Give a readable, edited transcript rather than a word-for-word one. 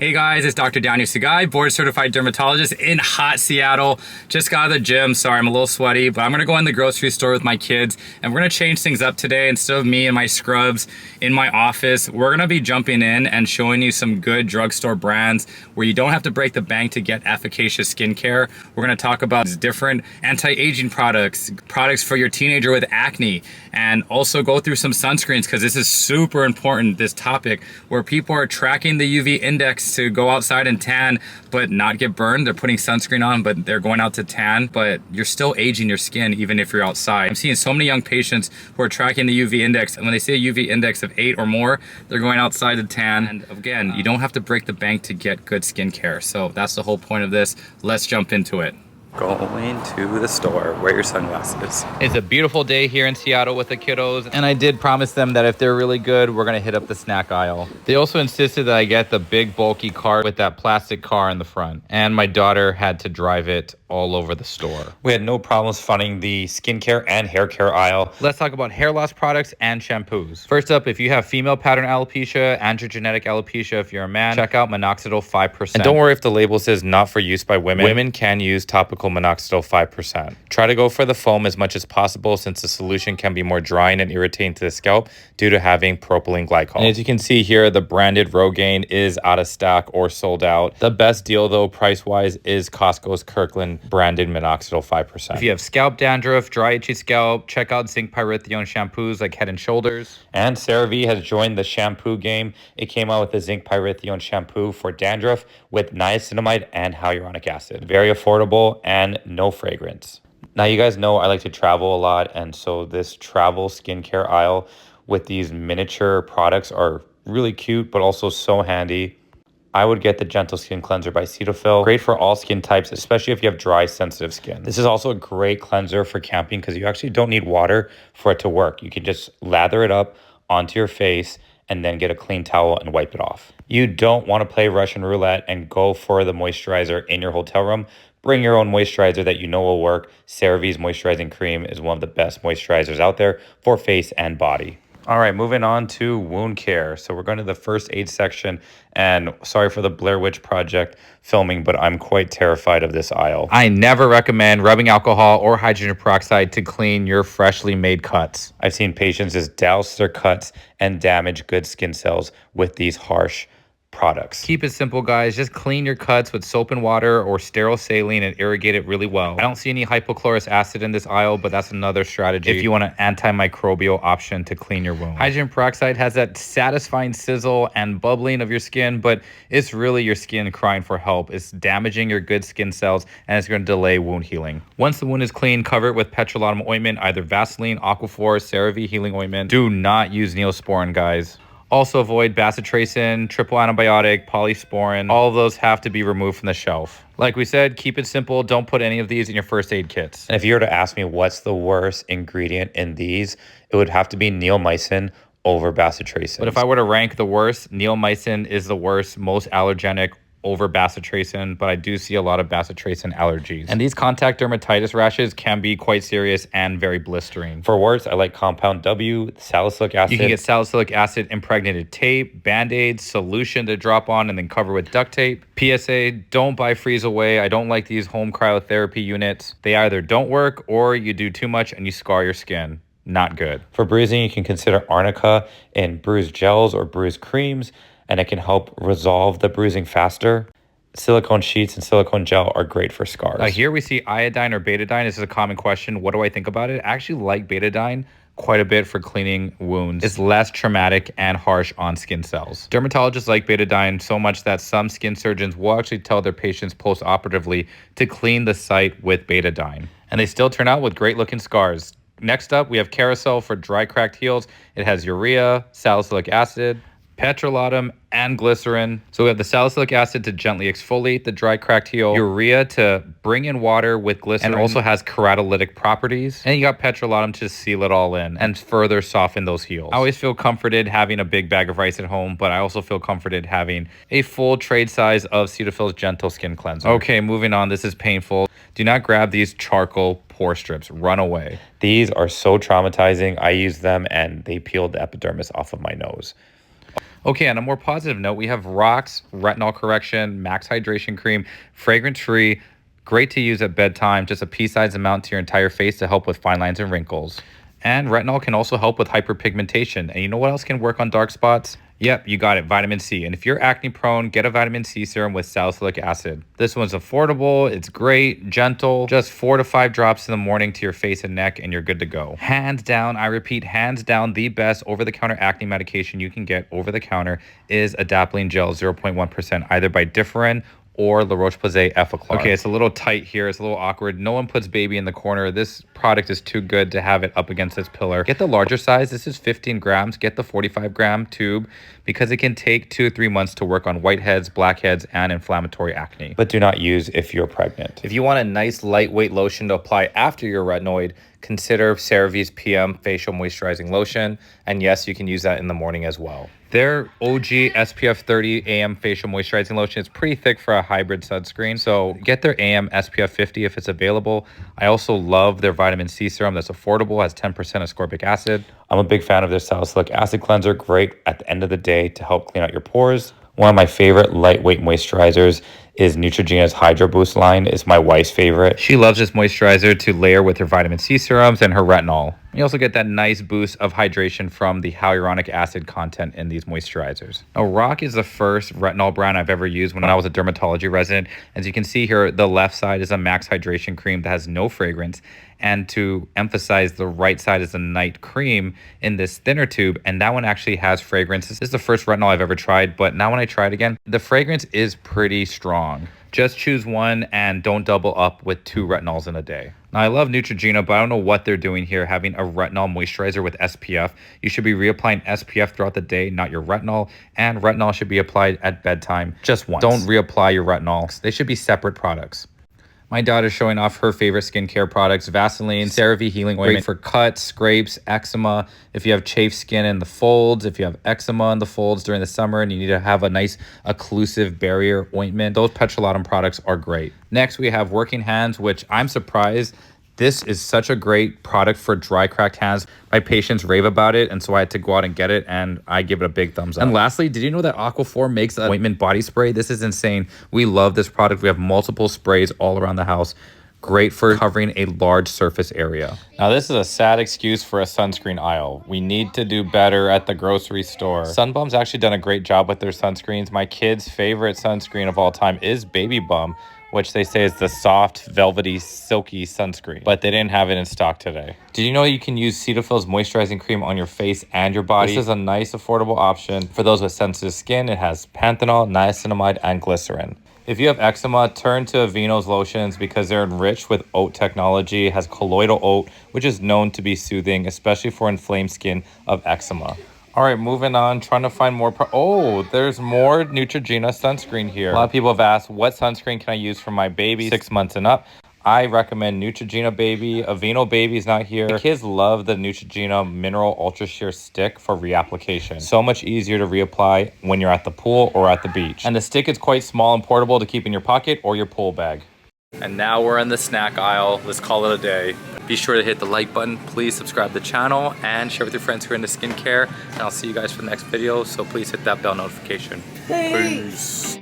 Hey guys, it's Dr. Daniel Sugai, board certified dermatologist in hot Seattle. Just got out of the gym, sorry I'm a little sweaty, but I'm gonna go in the grocery store with my kids and we're gonna change things up today. Instead of me and my scrubs in my office, we're gonna be jumping in and showing you some good drugstore brands where you don't have to break the bank to get efficacious skincare. We're gonna talk about different anti-aging products for your teenager with acne, and also go through some sunscreens because this is super important, this topic, where people are tracking the UV index to go outside and tan but not get burned. They're putting sunscreen on but they're going out to tan, but you're still aging your skin even if you're outside. I'm seeing so many young patients who are tracking the UV index, and when they say a UV index of 8 or more, they're going outside to tan. And again, you don't have to break the bank to get good skincare. So that's the whole point of this. Let's jump into it. Going to the store. Wear your sunglasses. It's a beautiful day here in Seattle with the kiddos, and I did promise them that if they're really good, we're gonna hit up the snack aisle. They also insisted that I get the big bulky cart with that plastic car in the front, and my daughter had to drive it all over the store. We had no problems finding the skincare and hair care aisle. Let's talk about hair loss products and shampoos. First up, if you have female pattern alopecia, androgenetic alopecia, if you're a man, check out Minoxidil 5%. And don't worry if the label says not for use by women. Women can use topical Minoxidil 5%. Try to go for the foam as much as possible since the solution can be more drying and irritating to the scalp due to having propylene glycol. And as you can see here, the branded Rogaine is out of stock or sold out. The best deal though, price-wise, is Costco's Kirkland branded Minoxidil 5%. If you have scalp dandruff, dry itchy scalp, check out zinc pyrithione shampoos like Head & Shoulders. And CeraVe has joined the shampoo game. It came out with the zinc pyrithione shampoo for dandruff with niacinamide and hyaluronic acid. Very affordable and no fragrance. Now you guys know I like to travel a lot, and so this travel skincare aisle with these miniature products are really cute but also so handy. I would get the Gentle Skin Cleanser by Cetaphil. Great for all skin types, especially if you have dry, sensitive skin. This is also a great cleanser for camping because you actually don't need water for it to work. You can just lather it up onto your face and then get a clean towel and wipe it off. You don't want to play Russian roulette and go for the moisturizer in your hotel room. Bring your own moisturizer that you know will work. CeraVe's moisturizing cream is one of the best moisturizers out there for face and body. All right, moving on to wound care. So we're going to the first aid section, and sorry for the Blair Witch Project filming, but I'm quite terrified of this aisle. I never recommend rubbing alcohol or hydrogen peroxide to clean your freshly made cuts. I've seen patients just douse their cuts and damage good skin cells with these harsh products. Keep it simple, guys. Just clean your cuts with soap and water or sterile saline and irrigate it really well. I don't see any hypochlorous acid in this aisle, but that's another strategy if you want an antimicrobial option to clean your wound. Hydrogen peroxide has that satisfying sizzle and bubbling of your skin, but it's really your skin crying for help. It's damaging your good skin cells, and it's going to delay wound healing. Once the wound is clean, cover it with petrolatum ointment, either Vaseline, Aquaphor, CeraVe healing ointment. Do not use Neosporin, guys. Also avoid bacitracin, triple antibiotic, polysporin. All of those have to be removed from the shelf. Like we said, keep it simple. Don't put any of these in your first aid kits. And if you were to ask me what's the worst ingredient in these, it would have to be neomycin over bacitracin. But if I were to rank the worst, neomycin is the worst, most allergenic over bacitracin, but I do see a lot of bacitracin allergies. And these contact dermatitis rashes can be quite serious and very blistering. For warts, I like Compound W, salicylic acid. You can get salicylic acid impregnated tape, Band-Aids, solution to drop on and then cover with duct tape. PSA, don't buy freeze away. I don't like these home cryotherapy units. They either don't work or you do too much and you scar your skin. Not good. For bruising, you can consider arnica in bruise gels or bruise creams, and it can help resolve the bruising faster. Silicone sheets and silicone gel are great for scars. Here we see iodine or betadine. This is a common question. What do I think about it? I actually like betadine quite a bit for cleaning wounds. It's less traumatic and harsh on skin cells. Dermatologists like betadine so much that some skin surgeons will actually tell their patients post-operatively to clean the site with betadine. And they still turn out with great looking scars. Next up, we have Carousel for dry cracked heels. It has urea, salicylic acid, petrolatum, and glycerin. So we have the salicylic acid to gently exfoliate the dry cracked heel, urea to bring in water with glycerin, and also has keratolytic properties, and you got petrolatum to seal it all in and further soften those heels. I always feel comforted having a big bag of rice at home, but I also feel comforted having a full trade size of Cetaphil's Gentle Skin Cleanser. Okay, moving on. This is painful. Do not grab these charcoal pore strips. Run away. These are so traumatizing. I use them and they peeled the epidermis off of my nose. Okay, on a more positive note, we have Rocks Retinol Correction Max Hydration Cream, fragrance-free, great to use at bedtime, just a pea-sized amount to your entire face to help with fine lines and wrinkles. And retinol can also help with hyperpigmentation. And you know what else can work on dark spots? Yep, you got it, vitamin C. And if you're acne prone, get a vitamin C serum with salicylic acid. This one's affordable, it's great, gentle, just 4 to 5 drops in the morning to your face and neck and you're good to go. Hands down, I repeat, hands down, the best over-the-counter acne medication you can get over the counter is adapalene gel 0.1%, either by Differin or La Roche-Posay Effaclar. Okay, it's a little tight here. It's a little awkward. No one puts baby in the corner. This product is too good to have it up against this pillar. Get the larger size. This is 15 grams. Get the 45-gram tube because it can take 2 to 3 months to work on whiteheads, blackheads, and inflammatory acne. But do not use if you're pregnant. If you want a nice lightweight lotion to apply after your retinoid, consider CeraVe's PM Facial Moisturizing Lotion. And yes, you can use that in the morning as well. Their OG SPF 30 AM Facial Moisturizing Lotion is pretty thick for a hybrid sunscreen, so get their AM SPF 50 if it's available. I also love their vitamin C serum that's affordable, has 10% ascorbic acid. I'm a big fan of their salicylic acid cleanser, great at the end of the day to help clean out your pores. One of my favorite lightweight moisturizers is Neutrogena's Hydro Boost line. It's my wife's favorite. She loves this moisturizer to layer with her vitamin C serums and her retinol. You also get that nice boost of hydration from the hyaluronic acid content in these moisturizers. Now, Rock is the first retinol brand I've ever used when I was a dermatology resident. As you can see here, the left side is a max hydration cream that has no fragrance. And to emphasize, the right side is a night cream in this thinner tube, and that one actually has fragrance. This is the first retinol I've ever tried, but now when I try it again, the fragrance is pretty strong. Just choose one and don't double up with 2 retinols in a day. Now, I love Neutrogena, but I don't know what they're doing here, having a retinol moisturizer with SPF. You should be reapplying SPF throughout the day, not your retinol, and retinol should be applied at bedtime just once. Don't reapply your retinol. They should be separate products. My daughter's showing off her favorite skincare products, Vaseline, CeraVe Healing Ointment, great for cuts, scrapes, eczema. If you have chafed skin in the folds, if you have eczema in the folds during the summer and you need to have a nice occlusive barrier ointment, those petrolatum products are great. Next, we have Working Hands, which I'm surprised. This is such a great product for dry, cracked hands. My patients rave about it, and so I had to go out and get it, and I give it a big thumbs up. And lastly, did you know that Aquaphor makes an ointment body spray? This is insane. We love this product. We have multiple sprays all around the house. Great for covering a large surface area. Now, this is a sad excuse for a sunscreen aisle. We need to do better at the grocery store. Sunbum's actually done a great job with their sunscreens. My kid's favorite sunscreen of all time is Baby Bum, which they say is the soft, velvety, silky sunscreen, but they didn't have it in stock today. Did you know you can use Cetaphil's moisturizing cream on your face and your body? This is a nice, affordable option for those with sensitive skin. It has panthenol, niacinamide, and glycerin. If you have eczema, turn to Aveeno's lotions because they're enriched with oat technology. It has colloidal oat, which is known to be soothing, especially for inflamed skin of eczema. All right, moving on, trying to find more. Oh, there's more Neutrogena sunscreen here. A lot of people have asked, what sunscreen can I use for my baby 6 months and up? I recommend Neutrogena Baby. Aveeno Baby is not here. The kids love the Neutrogena Mineral Ultra Sheer Stick for reapplication. So much easier to reapply when you're at the pool or at the beach. And the stick is quite small and portable to keep in your pocket or your pool bag. And now we're in the snack aisle. Let's call it a day. Be sure to hit the like button. Please subscribe to the channel and share with your friends who are into skincare. And I'll see you guys for the next video. So please hit that bell notification. Peace.